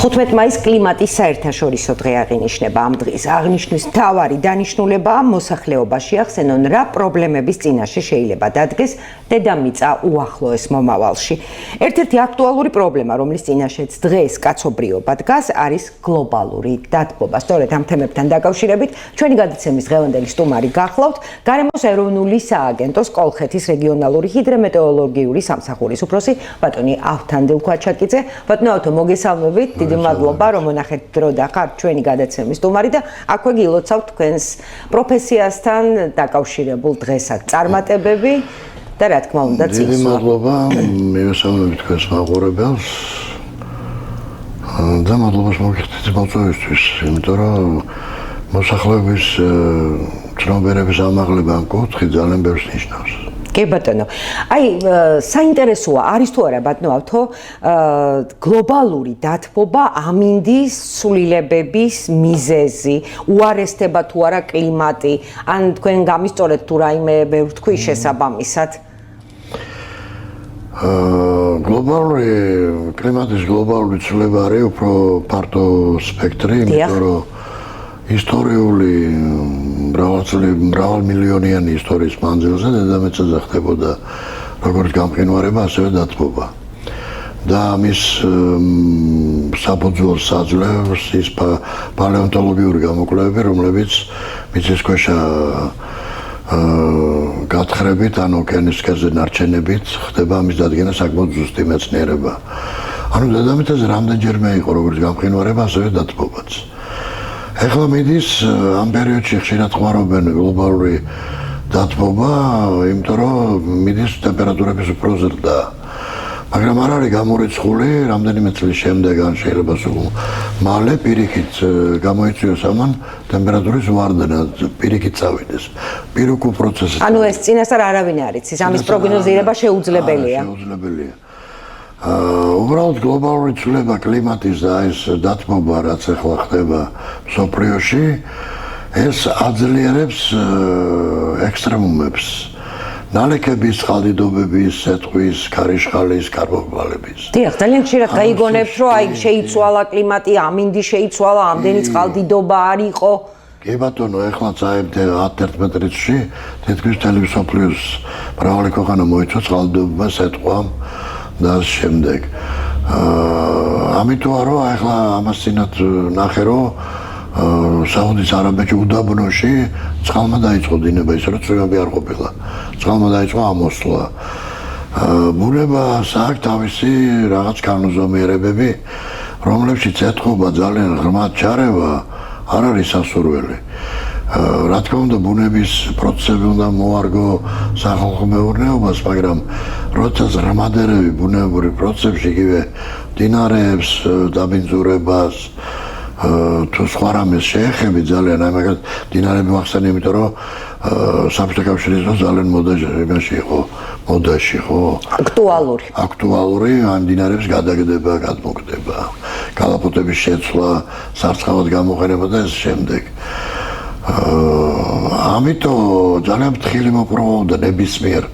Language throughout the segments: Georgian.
15 მაისს კლიმატის საერთაშორისო დღე აღინიშნება. ამ დღის აღნიშვნის მთავარი დანიშნულებაა მოსახლეობაში ახსენონ რა პრობლემების წინაშე შეიძლება დადგეს დედამიწა უახლოეს მომავალში. ერთ-ერთი აქტუალური პრობლემა, რომლის წინაშეც დღეს კაცობრიობა დგას, არის გლობალური დათბობა. სწორედ ამ თემებთან დაკავშირებით ჩვენი გადაცემის დღევანდელი სტუმარი გახლავთ გარემოს ეროვნული სააგენტოს კოლხეთის რეგიონალური ჰიდრომეტეოროლოგიური სამსახურის უფროსი ბატონი ავთანდილ ქვაჩაკიძე. ბატონო ავთო, მოგესალმებით. დიდი მადლობა, რომ მონახეთ დრო და ხართ ჩვენი გადაცემის სტუმარი და აქვე გილოცავთ თქვენს პროფესიასთან დაკავშირებულ დღესად წარმატებები და რა თქმა უნდა წინსვლა. დიდი მადლობა, მივესალმებით თქვენს მაყურებელს და მადლობას მოგიხდით მოწვევისთვის, იმიტომ რომ მოსახლეობის ცნობიერების ამაღლება ამ კუთხით ძალიან ბევრს ნიშნავს. კი ბატონო. აი, საინტერესოა არის თუ არა ბატონო ავთო გლობალური დათბობა ამინდის ცვლილებების მიზეზი, უარესდება თუ არა კლიმატი, ან თქვენ გამისწორეთ თუ რაიმე ბევრ თქვი შესაბამისად? გლობალური კლიმატის გლობალური ცვლილება არის უფრო ფართო სპექტრი, იმიტომ რომ ისტორიული მრავალმილიონიანი ისტორიის მანძილზე დედამიწაზე ხდებოდა როგორც გამყინვარება, ასევე დათბობა. და მის საფუძველს აძლევს ის პალეონტოლოგიური გამოკვლევები, რომლებიც მიწისქვეშა გათხრებით ან ოკეანისკერზე ნარჩენებით ხდება ამის დადგენა საკმაოდ ზუსტი მეცნიერება. ანუ დედამიწაზე რამდენჯერმე იყო როგორც გამყინვარება, ასევე დათბობაც. ეხლა მიდის ამ პერიოდში ხშირად ყვარობენ გლობალური დათბობა, იმიტომ რომ მიდის ტემპერატურების უფრო ზრდა. მაგრამ არ არის გამორიცხული, რამდენიმე წლის შემდეგ ან შეიძლება სულ მალე პირიქით გამოიწვიოს ამან ტემპერატურის ვარდნა, პირიქით წავიდეს. პირუკუ პროცესი. ანუ ეს წინასწარ არავინ არ იცის, ამის პროგნოზირება შეუძლებელია. შეუძლებელია. უბრალოდ გლობალური ცვლილება კლიმატის და ეს დათბობა, რაც ახლა ხდება მსოფლიოში, ეს აძლიერებს ექსტრემუმებს. ნალექების, წყალდიდობების, სეტყვის, ქარიშხალის, კარბონების. დიახ, ძალიან ხშირად გაიგონებთ, რომ აი შეიცვალა კლიმატი, ამინდი შეიცვალა, ამდენი წყალდიდობა არ იყო. კი ბატონო, ეხლა წაებდე 10-11 რიცხვში, თითქმის მთელი მსოფლიოს მრავალი ქვეყანა მოიცვა წყალდიდობამ, სეტყვამ და ამ შემდეგ. ამიტომ რომ ახლა ამას წინათ ნახე რომ საუდის არაბეთში უდაბნოში წყალმა დაიწყო დინება, ისე რომ წვიმები არ ყოფილა. წყალმა დაიწყო ამოსვლა. ბუნებას აქვს თავისი რაღაც კანონზომიერებები, რომლებშიც ეთყობა ძალიან ღრმად ჩარევა არ არის სასურველი. რა თქმა უნდა, ბუნების პროცესები უნდა მოარგო სახალხო მეურნეობას, მაგრამ როცა ზრმადერები ბუნებრივი პროცესებში იგივე მდინარეებს, დაბინძურებას თუ სხვა რამეს შეეხები ძალიან, აი მაგალითად მდინარეები ვახსენე, იმიტომ რომ საბჭოთა კავშირის დროს ძალიან მოდაში იყო აქტუალური ამ მდინარეების გადაგდება, გადმოგდება, კალაპოტების შეცვლა, სარწყავად გამოყენება და ეს შემდეგ. ამიტომ ძალიან ფრთხილი მოპროვებდა ნებისმიერ.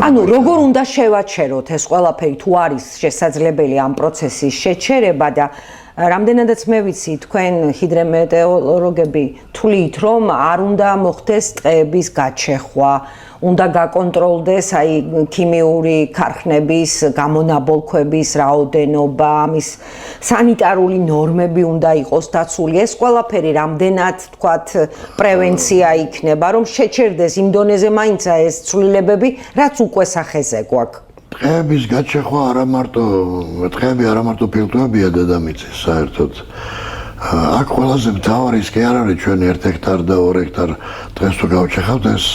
ანუ როგორ უნდა შევაჩეროთ ეს ყველაფერი, თუ არის შესაძლებელი ამ პროცესის შეჩერება და რამდენადაც მე ვიცი, თქვენ ჰიდრომეტეოროლოგები თვლით, რომ არ უნდა მოხდეს ტყეების გაჩეხვა, უნდა გაკონტროლდეს აი ქიმიური ქარხნების გამონაბოლქვების რაოდენობა, ამის სანიტარული ნორმები უნდა იყოს დაცული. ეს ყველაფერი რამდენად თქვათ პრევენცია იქნება, რომ შეჩერდეს იმ დონეზე მაინცა ეს ცვლილებები, რაც უკვე სახეზე გვაქვს. ტყეების გაჩეხვა ტყეები არა მარტო ფილტვებია დედამიწის საერთოდ. აქ ყველაზე მთავარი ის კი არ არის ჩვენ 1 ჰექტარ და 2 ჰექტარ ტყეს თუ გავჩეხავთ, ეს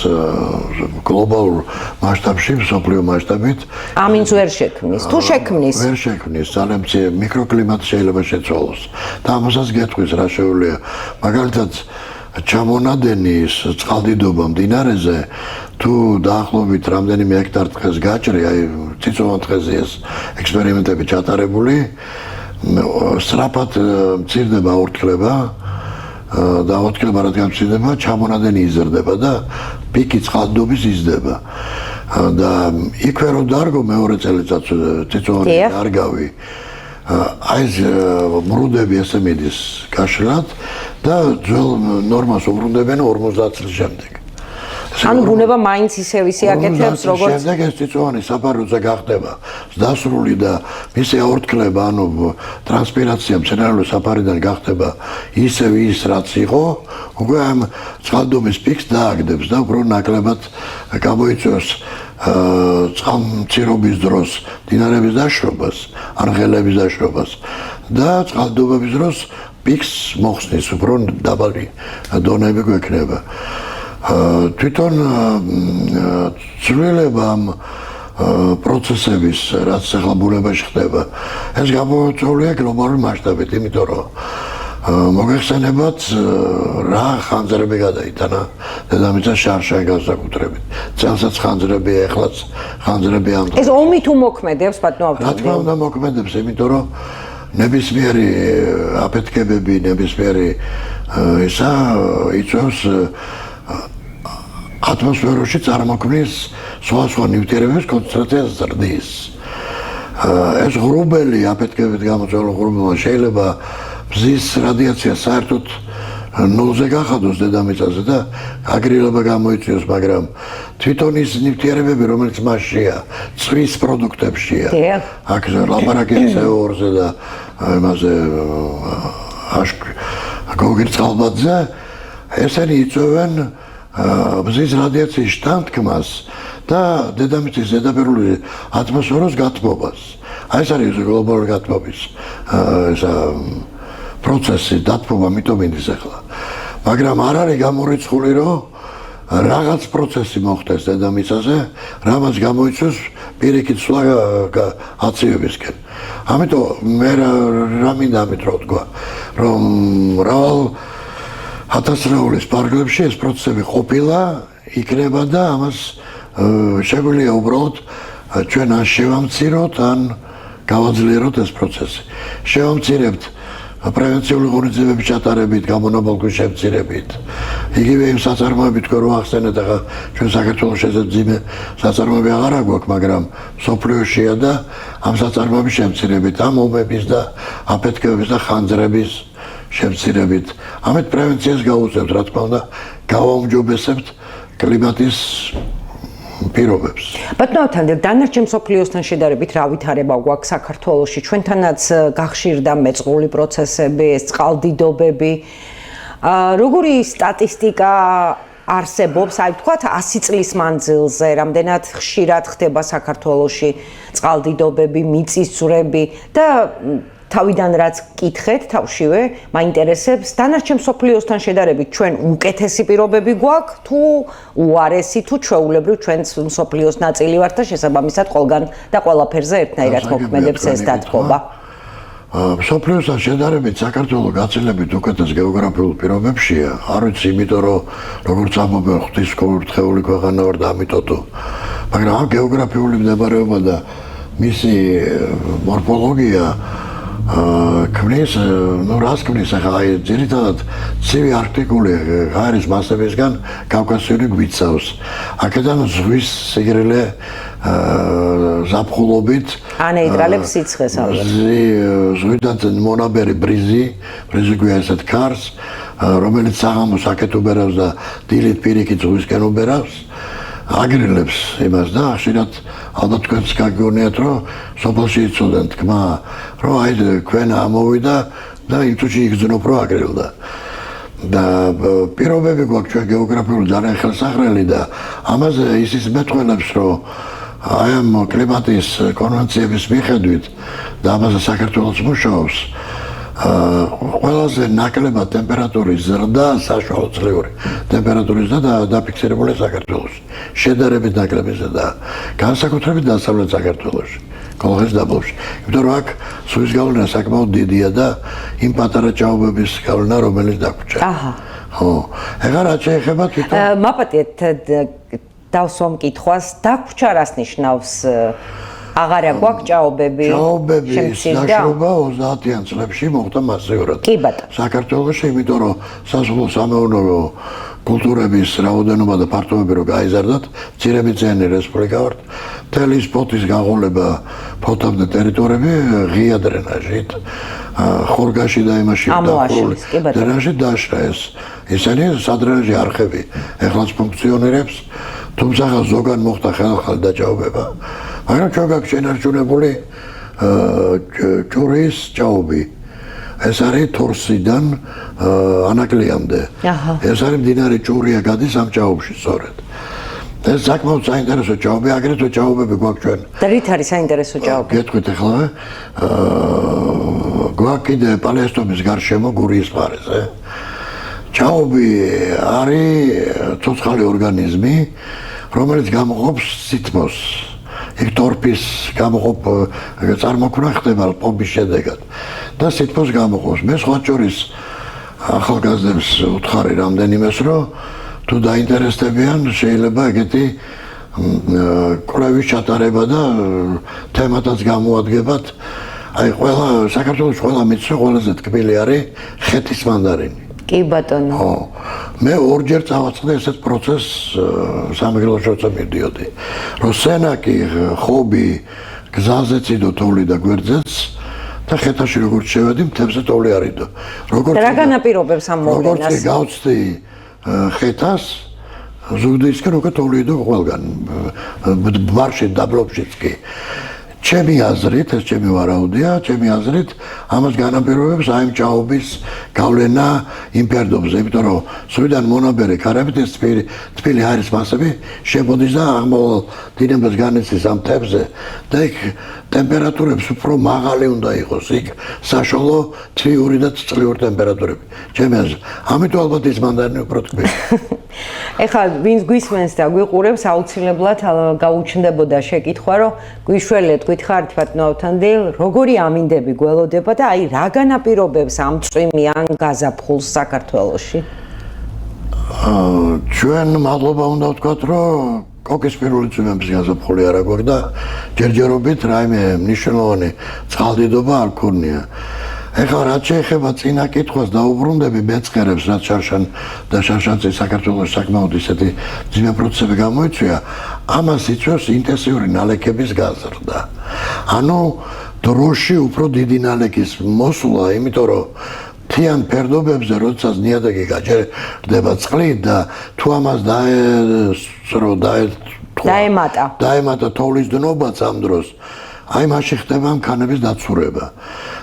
გლობალურ მასშტაბში, მსოფლიო მასშტაბით ამინს ვერ შექმნის, თუ შექმნის. ვერ შექმნის, ძალიან მცირე მიკროკლიმატი შეიძლება შეცვალოს. და ამასაც გეტყვის რა შეუძლია. მაგალითად ჩამონადენი წყალდიდობა მდინარეზე თუ დაახლოებით რამდენიმე ჰექტარ ტყეს გაჭრი, აი ციცოვან ტყეზე ეს ექსპერიმენტები ჩატარებული, სწრაფად მცირდება ორთქლება და ორთქლება რადგან მცირდება, ჩამონადენი იზრდება და პიკი წყალდიდობის იზრდება. და იქვე რომ დარგო მეორე წელიწადს ციცოვანი დარგავი აი ეს მრუდები ესე მიდის გაშლად და ძველ ნორმას უბრუნდებენ 50 წლის შემდეგ. ანუ ბუნება მაინც ისევ აკეთებს როგორც შემდეგ ეს წიწვოვანი საფაროზე გახდება დასრული და მისი აორთქლება ანუ ტრანსპირაცია მცენარეული საფარიდან გახდება ისევ ის რაც იყო უკვე ამ წყალდობის პიკს დააგდებს და უფრო ნაკლებად გამოიწვევს წყალმცირობის დროს დინარების დაშრობას ან ღელების დაშრობას და წყალდობების დროს პიკს მოხსნის უფრო დაბალი დონეები გვექნება. თვითონ ცვლილება ამ პროცესების რაც ახლა ბუნებაში ხდება ეს გამოწვეულია გლობალური მასშტაბით იმიტომ რომ მოგეხსენებათ რა ხანძრები გადაიტანა დედამიწას შარშან განსაკუთრებით წელსაც ხანძრები ეხლაც ხანძრები ამ ეს ომი თუ მოქმედებს ბატონო რა თქმა უნდა მოქმედებს იმიტომ რომ ნებისმიერი აფეთქებები ნებისმიერი ისა იწვევს ატმოსფეროში წარმოქმნის სხვა ნივთიერებების კონცენტრაციას ზრდის. ეს ღრუბელი აფეთქებით გამოწვეული ღრუბელმა შეიძლება მზის რადიაცია საერთოდ ნულზე გახადოს დედამიწაზე და აგრილება გამოიწვიოს, მაგრამ თვითონ ის ნივთიერებები, რომელიც მასშია, წვის პროდუქტებშია. აქ ლაპარაკია CO2-ზე და იმაზე გოგირ წყალბადზე, ესენი იწვევენ მზის რადიაციის შთანთქმას და დედამიწის ზედაპირული ატმოსფეროს გათბობას. აი ეს არის გლობალური გათბობის პროცესი, დათბობა მიტომ იდის ახლა. მაგრამ არ არის გამორიცხული, რომ რაღაც პროცესი მოხდეს დედამიწაზე, რამაც გამოიწვევს პირიქით სვლა აციებისკენ. ამიტომ მე რა მინდა ამით რო თქვა, რომ მრავალ ათასწლეულის პარკლებში ეს პროცესები ყოფილა, იქნება და ამას შეგვიძლია უბრალოდ ჩვენ ან შევამციროთ, ან გავაძლიეროთ ეს პროცესი. შევამცირებთ პრევენციული ღონისძიებების ჩატარებით, გამონაბოლქვის შემცირებით. იგივე იმ საწარმოებით რო ახსენეთ, ახლა ჩვენ საქართველოს ესე ძიმე საწარმოები აღარ აგვაქვს, მაგრამ სოფლიოშია და ამ საწარმოების შემცირებით, ამ ომების და აფეთქებების და ხანძრების შემცირებით. ამით პრევენციას გავუწევთ, რა თქმა უნდა, გავაუმჯობესებთ კლიმატის პირობებს. ბატონთან დანარჩენ მსოფლიოსთან შედარებით რა ვითარება გვაქვს საქართველოში? ჩვენთანაც გახშირდა მეწყრული პროცესები, ეს წყალდიდობები. როგორი სტატისტიკა არსებობს, აი ვთქვათ 100 წლის მანძილზე, რამდენად ხშირად ხდება საქართველოში წყალდიდობები, მიწისძვრები და თავიდან რაც კითხეთ, თავშივე მაინტერესებს დანარჩენ მსოფლიოსთან შედარებით ჩვენ უკეთესი პირობები გვაქვს თუ უარესი თუ ჩვეულებრივ ჩვენც მსოფლიოს ნაწილი ვართ და შესაბამისად ყველგან და ყველაფერზე ერთნაირად მოქმედებს ეს დათბობა. მსოფლიოსთან შედარებით საქართველო გაცილებით უკეთეს გეოგრაფიულ პირობებშია. არ ვიცი, იმიტომ რომ როგორც ამბობენ ღვთისმშობელი ქვეყანა ვარ და ამიტომ თუ. მაგრამ ამ გეოგრაფიული მდებარეობა და მისი მორფოლოგია ქმნის, რას ქმნის ახლა აი ძირითადად ცივი არქტიკული ღარის მასებისგან კავკასიური გვიცავს. აქედან ზღვის სიგრილე ზაფხულობით ანეიტრალებს სიცხეს ალბათ. ზღვიდან მონაბერი ბრიზი გვია ესეთ ქარს, რომელიც საღამოს აქეთ უბერავს და დილით პირიქით ზღვისკენ უბერავს. აგრილებს იმას და ხშირად ალბათ თქვენს გაგონიათ რომ სოფელში იცოდნენ თქმა რომ აი ქვენა ამოვიდა და იმ წუთში იგრძნობ რომ აგრილდა და პირობები გვაქვს ჩვენ გეოგრაფიული ძალიან ხელსაყრელი და ამაზე ისიც მეტყველებს რომ აი ამ კლიმატის კონვენციების მიხედვით და ამაზე საქართველოს მუშაობს ყველაზე ნაკლებად ტემპერატურის ზრდა, საშუალო წლიური ტემპერატურის ზრდა დაფიქსირებულია საქართველოში. შედარებით ნაკლები ზრდა, განსაკუთრებით დასავლეთ საქართველოში, კოლხეთის დაბლობში. იმიტომ რომ აქ სუის გავლენა საკმაოდ დიდია და იმ პატარა ჭაობების გავლენა, რომელიც დაგვრჩა. აჰა. ხო. ეხლა რა შეეხება თვითონ? მაპატიეთ დავსვამ კითხვას, დაგვრჩა რას ნიშნავს აღარა გვაქვს ჭაობები. ჭაობების დაშრობა 30-იან წლებში მოხდა მასიურად. კი ბატონო. საქართველოში, იმიტომ რომ სასოფლო-სამეურნეო კულტურების რაოდენობა და ფართობები რო გაიზარდათ, მცირებიციანი რესპუბლიკა ვართ. მთელი სპორტის გაყოლება ფოთაბდა ტერიტორიები ღია დრენაჟით, ხორგაში და იმაში ამოაშენეს, კი ბატონო. დრენაჟით დააშრა ეს. ისინი სადრენაჟი არხები ეხლაც ფუნქციონირებს, თუმცა ზოგან მოხდა ხალხალ დაჭაობება. მაგრამ ჩვენ გაქვს შენარჩუნებული ჭურის ჭაობი. ეს არის თორსიდან ანაკლიამდე. ეს არის მდინარე ჭურია გადის ამ ჭაობში სწორედ. ეს საკმაოდ საინტერესო ჭაობი, აგრეთვე ჭაობები გვაქვს ჩვენ. და რით არის საინტერესო ჭაობი? გეტყვით ახლა გვაქვს კიდე პალეოსტომის გარშემო გურიის მხარეზე. ჭაობი არის ცოცხალი ორგანიზმი, რომელიც გამოყოფს სითბოს. იქ ტორფის გამოყოფ წარმოქმნა ხდება პომპის შედეგად და სითბოს გამოყოფს. მე სხვა შორის ახალგაზრდებს ვუთხარი რამდენიმეს, რომ თუ დაინტერესდებიან, შეიძლება ეგეთი კვლევის ჩატარება და თემათაც გამოადგებათ. აი ყველა საქართველოს ყველა მიცნე ყველაზე ტკბილი არის ხეთის მანდარინი. კი ბატონო. ხო. მე ორჯერ წავაწყდი ესეთ პროცესს სამეგრელოშოც მივდიოდი. რომ სენაკი, ხობი, გზაზე წიდო თოვლი და გვერდზეც და ხეთაში როგორც შევედი, მთებზე თოვლი არიდო. როგორც რა განაპირობებს ამ მოვლენას? როგორც გავწდი ხეთას, ზუგდიდისკენ უკვე თოვლი იდო ყველგან. ბარში დაბლობშიც კი. ჩემი აზრით, ეს ჩემი ვარაუდია, ჩემი აზრით, ამას განაპირობებს აი ამ ჭაობის გავლენა იმ ფერდობზე, იმიტომ რომ სვიდან მონაბერე ქარებით ეს თბილი ჰაერის მასები შემოდის და აღმოვალ დინებას განიცდის ამ მთებზე და იქ ტემპერატურებს უფრო მაღალი უნდა იყოს, იქ საშუალო თვიური და წლიური ტემპერატურები. ჩემი აზრით, ამიტომ ალბათ ის მანდარინი უფრო ტკბილი. ეხლა ვინც გვისმენს და გვიყურებს, აუცილებლად გაუჩნდებოდა შეკითხვა, რომ გვიშველეთ, გითხარით ბატონო ავთანდილ, როგორი ამინდები გველოდება და აი რა განაპირობებს ამ წვიმიან გაზაფხულს საქართველოში? ჩვენ მადლობა უნდა ვთქვათ, რომ კოკის პირველი წვიმების გაზაფხული არ აქვს და ჯერჯერობით რაიმე მნიშვნელოვანი წყალდიდობა არ ქონია. ეხლა რაც შეეხება წინა კითხვას დაუბრუნდები მეწყერებს, რაც შარშან და შარშანწის საქართველოს საკმაოდ ისეთი ძიმე პროცესები გამოიწვია, ამას იწვევს ინტენსიური ნალექების გაზრდა. ანუ დროში უფრო დიდი ნალექის მოსვლა, იმიტომ რომ მთიან ფერდობებზე, როდესაც ნიადაგი გაჯერდება წყლით და თუ ამას დაემატა თოვლის დნობაც ამ დროს, აი მაშინ ხდება მქანების დაცურება.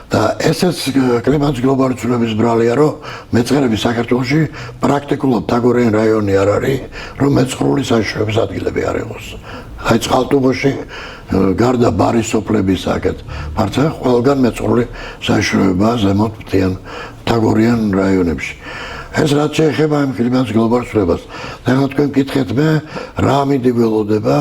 და ესეც კლიმატის გლობალური ცვლილების ბრალია, რომ მეწყერების საქართველოში პრაქტიკულად თაგორიანი რაიონი არ არის, რომ მეწყრული საშუალების ადგილები არ იყოს. აი წყალტუბოში გარდა ბარის სოფლების აქეთ ფარცა ყველგან მეწყრული საშუალებაა ზემოთ მთიან თაგორიან რაიონებში. ეს რაც შეეხება იმ კლიმატის გლობალურ ცვლილებას. და ახლა თქვენ გითხეთ მე რა ამინდი ველოდება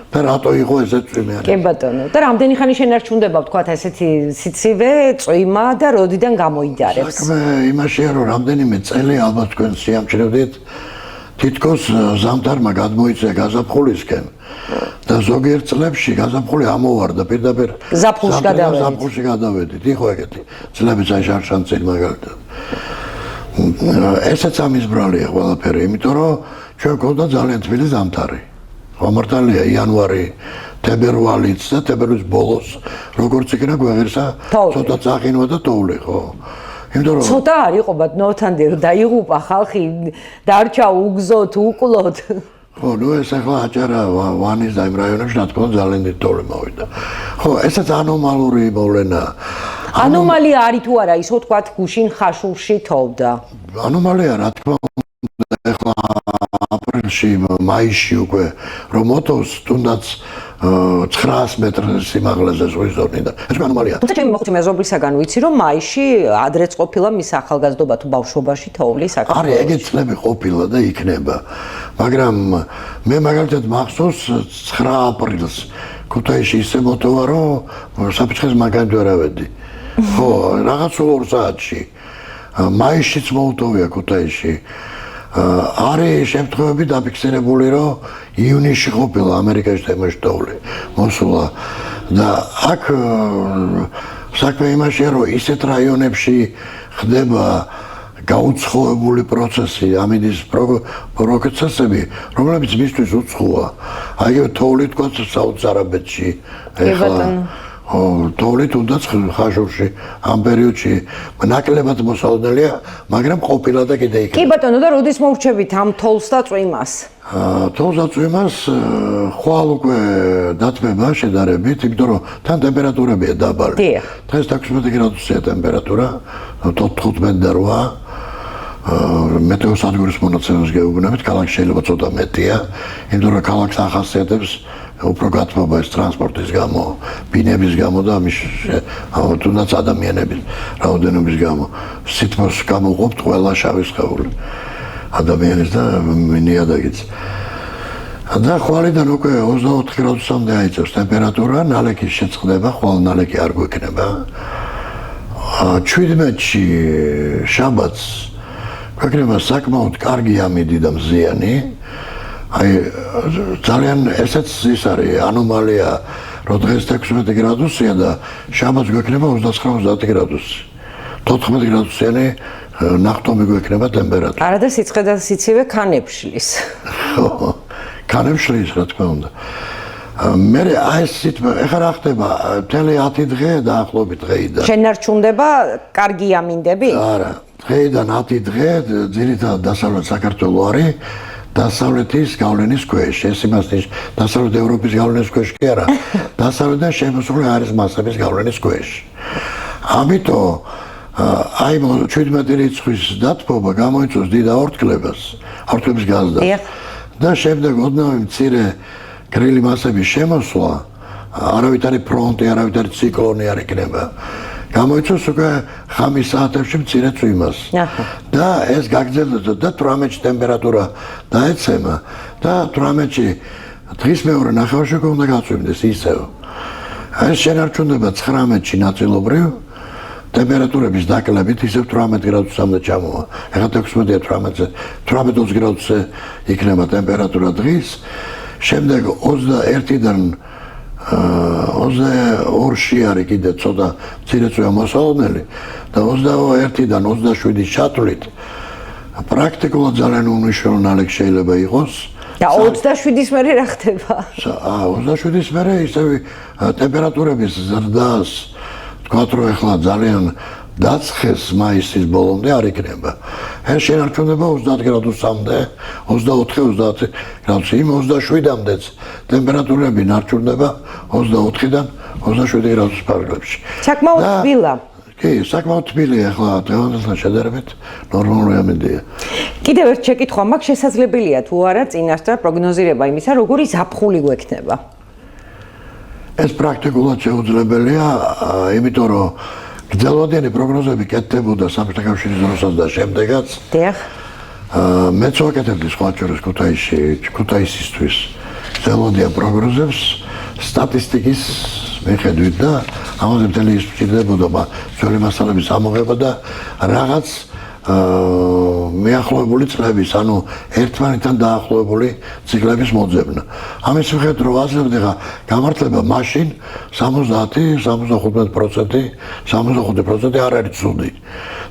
და რატო იყო ესეც წვიმიანი? კი ბატონო. და რამდენი ხანი შენარჩუნდება ვთქვათ ესეთი სიცივე, წვიმა და როდიდან გამოიდარებს? საქმე იმაშია, რომ რამდენიმე წელი ალბათ თქვენ შეამჩნევდით თითქოს ზამთარმა გადმოიწია გაზაფხულისკენ და ზოგიერთ წლებში გაზაფხული ამოვარდა პირდაპირ ზაფხულში გადავედით. იყო ეგეთი წლებიც აი შარშანწინ მაგალითად. ესეც ამის ბრალია ყველაფერი, იმიტომ რომ ჩვენ გვქონდა ძალიან თბილი ზამთარი. გამართალია იანვარი, თებერვალიც და თებერვლის ბოლოს, როგორც იქნა გვეღირსა ცოტა წაღინვა და თოვლი, ხო? იმიტომ რომ ცოტა არ იყო ბატონო ავთანდილ, დაიღუპა ხალხი, დარჩა უგზოთ, უკლოთ. ხო, ნუ ეს ახლა აჭარა ვანის და იმ რაიონებში რა თქმა უნდა ძალიან დიდი თოვლი მოვიდა. ხო, ესეც ანომალური მოვლენაა. ანომალია არის თუ არა ისო თქვათ გუშინ ხაშურში თოვდა? ანომალია რა თქმა უნდა, ახლა აპრილში, მაისში უკვე რომ მოტოს თუნდაც 900 მეტრ სიმაღლეზე ზღვის დონიდან. ეს ანომალია. თუმცა ჩემი მოხუცი მეზობლისაგან ვიცი რომ მაისში ადრეც ყოფილა მის ახალგაზრდობა თუ ბავშვობაში თოვლი საქართველოში. არის ეგეთ წლები ყოფილა და იქნება. მაგრამ მე მაგალითად მახსოვს 9 აპრილს ქუთაისში ისე მოტოვა რომ საფრთხეს მაგალითად ვერ ავედი. ხო, რაღაც 2 საათში. მაისშიც მოუტოვია ქუთაისში. არის შემთხვევები დაფიქსირებული, რომ ივნისში ყოფილა ამერიკაში თემაშტოული მოსულა და აქ საქმე იმაშია, რომ ისეთ რაიონებში ხდება გაუცხოებული პროცესი, ამინდის პროცესები, რომლებიც მისთვის უცხოა. აი თოვლით თქვა საუდის-არაბეთში ეხლა თოვლით უნდაც ხაშურში ამ პერიოდში ნაკლებად მოსალოდნელია, მაგრამ ყოფილა და კიდე იქნება. კი ბატონო, და როდის მოვრჩებით ამ თოვლს და წვიმას? თოვლს და წვიმას ხვალ უკვე დათმება შედარებით, იმიტომ რომ თან ტემპერატურებია დაბალი. დღეს 16 გრადუსია ტემპერატურა, 15 და 8. მეტეოსადგურის მონაცემებს გეუბნებით, ქალაქში შეიძლება ცოტა მეტია, იმიტომ რომ ქალაქს ახასიათებს უფრო გათბობა ეს ტრანსპორტის გამო, ბინების გამო და თუნდაც ადამიანების რაოდენობის გამო. სითბოს გამოყოფთ ყველა შავი სხეული ადამიანის და ნიადაგიც. და ხვალიდან უკვე 24 გრადუსამდე აიწევს ტემპერატურა, ნალექი შეწყდება, ხვალ ნალექი არ გვექნება. 17-ში შაბათს გვექნება საკმაოდ კარგი ამინდი და მზიანი. აი ძალიან ესეც ის არის ანომალია, რომ დღეს 16 გრადუსია და შაბათს გვექნება 29-30 გრადუსი. 14 გრადუსიანი ნახტომი გვექნება ტემპერატურა. არა და სიცხე და სიცივე ქანებს. ხო, ქანებს შლის, რა თქმა უნდა. მე აი სიტყვა ეხლა რა ხდება? მთელი 10 დღე დაახლოებით დღეიდან. შენარჩუნდება კარგი ამინდები? არა, დღეიდან 10 დღე ძირითადად დასავლეთ საქართველო არის. დასავლეთის გავლენის ქვეშ, ეს იმას ნიშნავს, დასავლეთ ევროპის გავლენის ქვეშ კი არა, დასავლეთიდან შემოსული არის მასების გავლენის ქვეშ. ამიტომ აი 17 რიცხვის დათბობა გამოიწვევს დიდ აორთქლებას, აორთქლების გაზრდას. და შემდეგ ოდნავ მცირე გრილი მასების შემოსვლა, არავითარი ფრონტი, არავითარი ციკლონი არ იქნება. გამოიწვევს უკვე ხამის საათებში მცირე წვიმას. და ეს გაგრძელდება და 18-ში ტემპერატურა დაეცემა და 18-ში დღის მეორე ნახევარში უნდა გაწვიმდეს ისევ. ეს შენარჩუნდება 19-ში ნაწილობრივ ტემპერატურების დაკლებით ისევ 18 გრადუსამდე ჩამოვა. ეხლა 16-ია 18-20 გრადუსზე იქნება ტემპერატურა დღის. შემდეგ 21-დან 22-ში არის კიდე ცოტა მცირეწვევა მოსალოდნელი და 21-დან 27-ის ჩათვლით პრაქტიკულად ძალიან უმნიშვნელო ნალექი შეიძლება იყოს. და 27-ის მერე რა ხდება? 27-ის მერე ისევ ტემპერატურების ზრდას თქვათ რომ ეხლა ძალიან დაცხეს მაისის ბოლომდე არ იქნება. ეს შენარჩუნდება 30 გრადუსამდე, 24-30 გრადუსი, იმ 27-მდეც ტემპერატურები ნარჩუნდება 24-დან 27 გრადუს ფარგლებში. საკმაოდ თბილა. კი, საკმაოდ თბილია ახლა დღევანდელთან შედარებით ნორმალური ამინდია. კიდევ ერთ შეკითხვა მაქვს, შესაძლებელია თუ არა წინასწარ პროგნოზირება იმისა, როგორი ზაფხული გვექნება? ეს პრაქტიკულად შეუძლებელია, იმიტომ რომ გრძელვადიანი პროგნოზები კეთდებოდა სამეფო კავშირის დროსაც და შემდეგაც. დიახ. მეც ვაკეთებდი სხვა შორის ქუთაისისთვის გრძელვადიან პროგნოზებს სტატისტიკის მიხედვით და ამაზე მთელი ის სჭირდებოდა ძველი მასალების ამოღება და რაღაც მეახლოებული წლების, ანუ ერთმანეთთან დაახლოებული ციკლების მოძებნა. ამის მიხედვით რომ ვაძლევდი გამართლება მაშინ 70-75%, 65% არ არის ცუდი.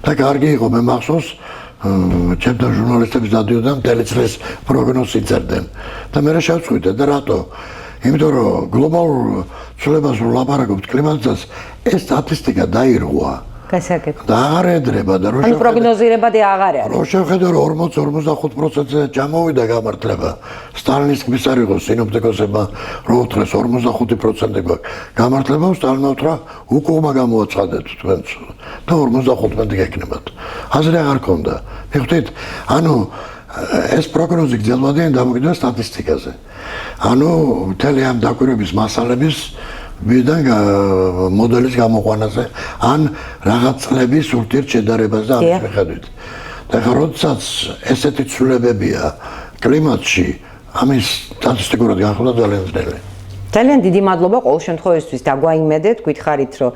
და კარგი იყო, მე მახსოვს ჩემთან ჟურნალისტების დადიოდა მთელი წლის პროგნოზს იწერდნენ. და მე შევწყვიტე და რატო? იმიტომ რომ გლობალურ ცვლილებას რო ლაპარაკობთ კლიმატსაც, ეს სტატისტიკა დაირღვა. გასაგებია. და აღარ ედრება და რო პროგნოზირებადი აღარ არის. რო შევხედო რომ 40-45%-ზე ჩამოვიდა გამართლება. სტალინის თქმის არ იყო სინოპტიკოსებმა რო უთხრეს 45% გვაქვს. გამართლება სტალინმა უთხრა უკუღმა გამოაცხადეთ თქვენც და 55 გექნებათ. აზრი აღარ ქონდა. მიხვდით? ანუ ეს პროგნოზი გრძელვადიანი დამოკიდებულია სტატისტიკაზე. ანუ მთელი ამ დაკვირვების მასალების ვიდან მოდელის გამოყვანაზე ან რაღაც წლების ურთიერთშედარებაზე ამის მიხედვით. და ხა როდესაც ესეთი ცვლილებებია კლიმატში, ამის სტატისტიკურად განხილვა ძალიან ძნელია. ძალიან დიდი მადლობა ყოველ შემთხვევისთვის დაგვაიმედეთ, გითხარით რომ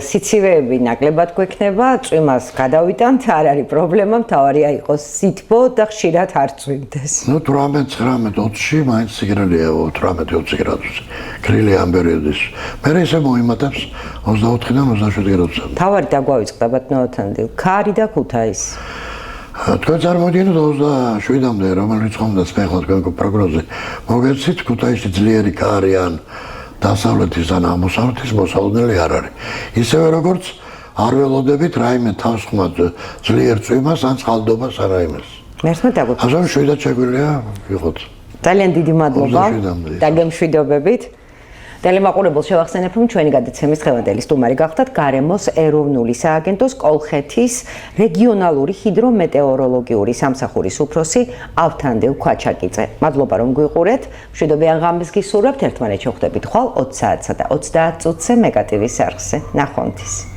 სიცივეები ნაკლებად გვექნება, წვიმას გადავიტანთ, არ არის პრობლემა, მთავარია იყოს სითბო და ხშირად არ წვიმდეს. ნუ 18-19-20-ში მაინც სიგრელია 18-20 გრადუსი. გრილი ამ პერიოდის. მე ისე მოიმატებს 24-დან 27 გრადუსამდე. მთავარი დაგვავიწყდა ბატონო ოთანდილ, ქარი და ქუთაისი. თქვენ წარმოგიდგენთ 27-მდე რომელიც ხომდას მე ხო თქვენ პროგნოზი მოგეცით ქუთაისში ძლიერი ქარი ან დასავლეთის ან აღმოსავლეთის მოსალოდნელი არ არის ისევე როგორც არ ველოდებით რაიმე თავსხმად ძლიერ წვიმას ან წყალდობას ან რაიმეს მერცმე დაგვიწყდა ასე შვიდად შეგვიძლია ვიყოთ ძალიან დიდი მადლობა და გემშვიდობებით ტელემაყურებელს შევახსენებ, რომ ჩვენი გადაცემის დღევანდელი სტუმარი გახდათ გარემოს ეროვნული სააგენტოს კოლხეთის რეგიონალური ჰიდრომეტეოროლოგიური სამსახურის უფროსი ავთანდილ ქვაჩაკიძე. მადლობა რომ გვიყურეთ. მშვიდობიან ღამეს გისურვებთ. ერთმანეთს შევხვდებით ხვალ 20 საათსა და 30 წუთზე მეგატივის არხზე. ნახვამდის.